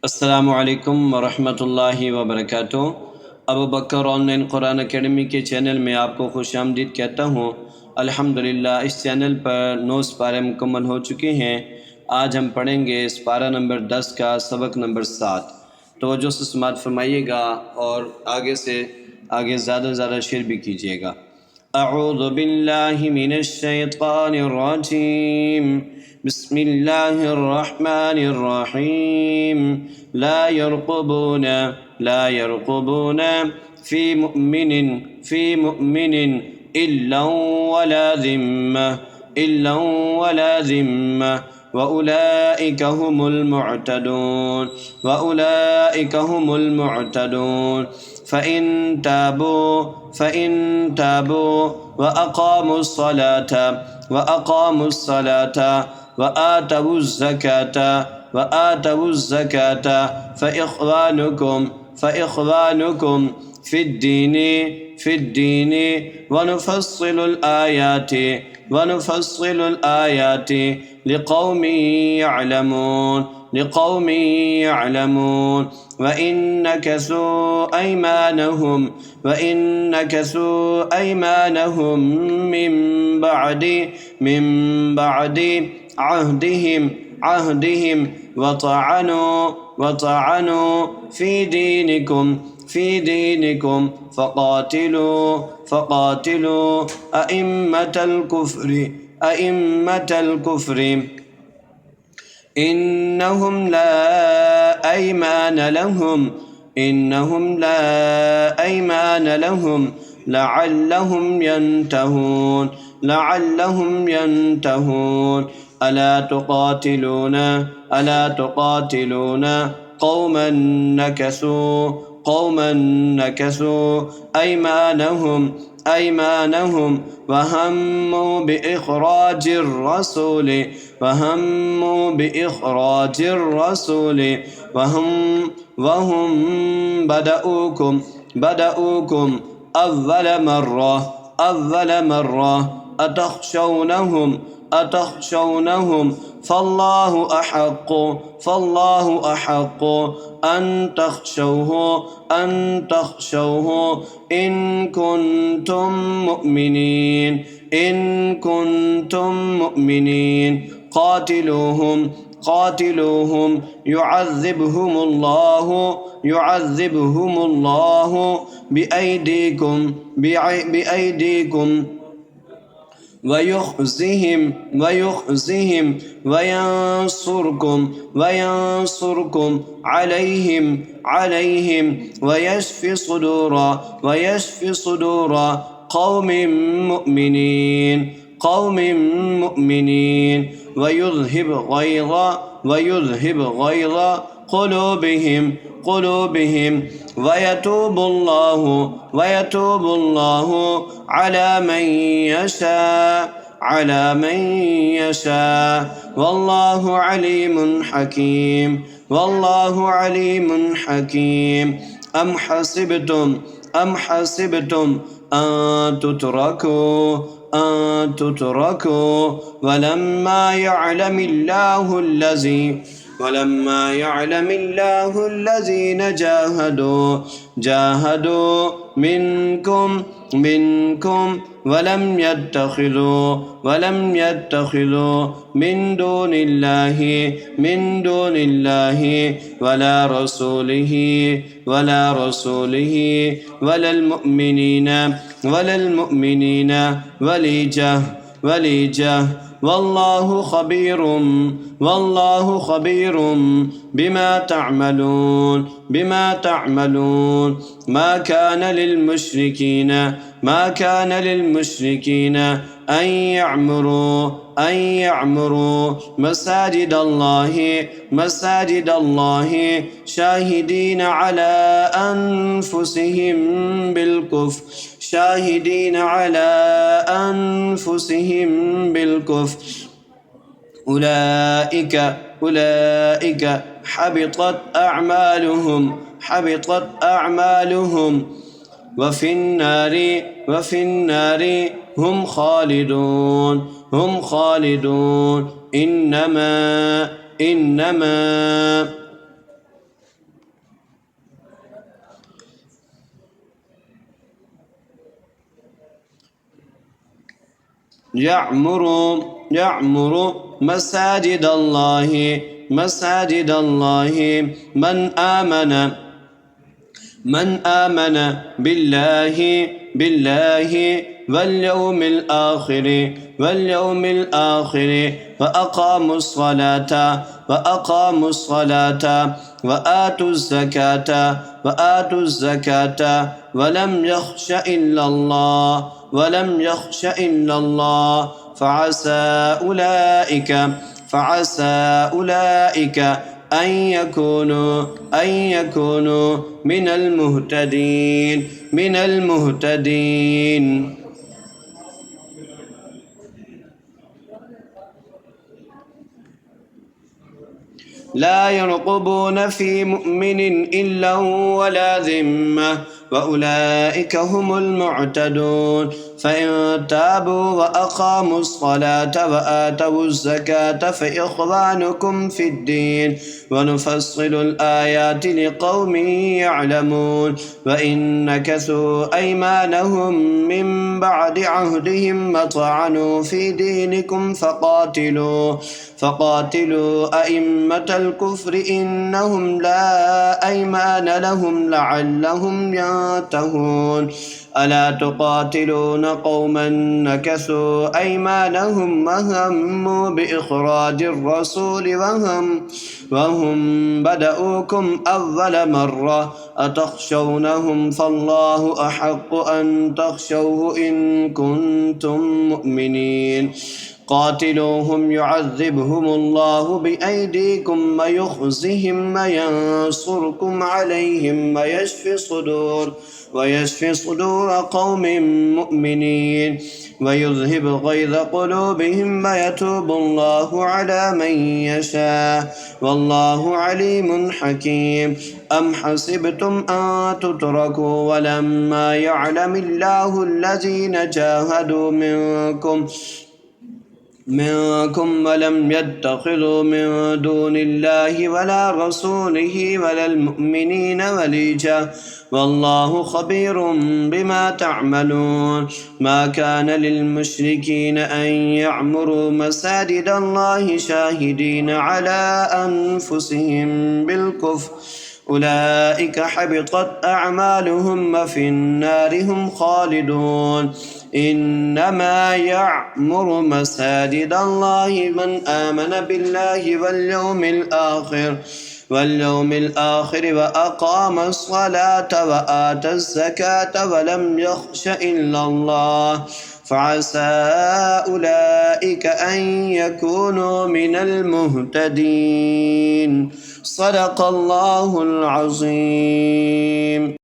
अस्सलामुअलैकुम वरहमतुल्लाहि वबरकातुहू। अबू बकर ऑनलाइन कुरान अकेडमी के चैनल में आपको खुशामदीद कहता हूँ। अल्हम्दुलिल्लाह इस चैनल पर 9 पारे मुकम्मल हो चुके हैं। आज हम पढ़ेंगे इस पारा नंबर 10 का सबक नंबर 7। तवज्जो से समाअत फरमाइएगा और आगे ज़्यादा से ज़्यादा शेयर भी कीजिएगा। अऊज़ु बिल्लाहि मिनश शैतानिर रजीम। बिस्मिल्लाहिर रहमानिर रहीम। ला यरक़ुबून फ़ी मुअमिनिन इल्ला वला ज़िम्मा व उलाइका हुमुल मुअतदून फ़इन ताबू व अक़ामुस सलाता व आतवुज़ ज़काता फ़इख़्वानुकुम फ़िद्दीन वनुफ़स्सिलुल आयाति लिक़ौमिन यअलमून वइन नकसू अयमानहुम मिन बअदि अहदिहिम वतअनू फ़ी दीनिकुम फ़क़ातिलू अइम्मतल कुफ़्रि इन्नहुम ला अयमान लहुम लअल्लहुम यंतहून अला तुक़ातिलून क़ौमन नकसू अयमानहुम वहम्मू बिइख़राजिर रसूल वहुम बदऊकुम अव्वल मर्रा अतख़शौनहुम फ़ल्लाहु अहक़्क़ु अन तख़शौहु इन कुन्तुम मुअमिनीन क़ातिलूहुम युअज़्ज़िबहुमुल्लाहु बिअयदीकुम वयुख़ज़िहिम वयंसुरकुम अलैहिम वयश्फ़ि सुदूर क़ौमिन मुअमिनीन वयुज़हिब ग़ैज़ क़ुलूबिहिम वयतूबुल्लाहु अला मन यशा वल्लाहु अलीमुन हकीम। अम हसिबतुम अन तुतरकू वलम्मा यअलमिल्लाहु الذين جاهدوا منكم ولم يتخذوا من دون الله ولا رسوله ولا المؤمنين وليجة والله خبير بما تعملون ما كان للمشركين أن يعمروا مساجد الله شاهدين على أنفسهم بالكفر أولئك حبطت أعمالهم وفي النار هم خالدون إنما يعمر مساجد الله من آمن بالله واليوم الآخر وأقاموا الصلاة وآتوا الزكاة ولم يخش إلا الله فعسى أولئك أن يكونوا من المهتدين. لا يرقبون في مؤمن إلا ولا ذمة وأولئك هم المعتدون. فإن تابوا وأقاموا الصلاة وآتوا الزكاة فإخوانكم في الدين ونفصل الآيات لقوم يعلمون. وإن نكثوا أيمانهم من بعد عهدهم وطعنوا في دينكم فقاتلوا أئمة الكفر إنهم لا أيمان لهم لعلهم ينتهون. ألا تقاتلون قوما نكثوا أيمانهم وهموا بإخراج الرسول وهم بدؤوكم أول مرة أتخشونهم فالله أحق أن تخشوه إن كنتم مؤمنين. قاتلوهم يعذبهم الله بأيديكم ويخزهم وينصركم عليهم ويشفي صدور قوم مؤمنين ويذهب غيظ قلوبهم ويتوب الله على من يشاء والله عليم حكيم. أم حسبتم أن تتركوا ولما يعلم الله الذين جاهدوا منكم ولم يتخذوا من دون الله ولا رسوله ولا المؤمنين وليجا والله خبير بما تعملون. ما كان للمشركين أن يعمروا مساجد الله شاهدين على أنفسهم بالكفر أولئك حبطت أعمالهم وفي النار هم خالدون. إنما يعمر مساجد الله من آمن بالله واليوم الآخر وأقام الصلاة وآتى الزكاة ولم يخش إلا الله فعسى أولئك أن يكونوا من المهتدين. صدق الله العظيم.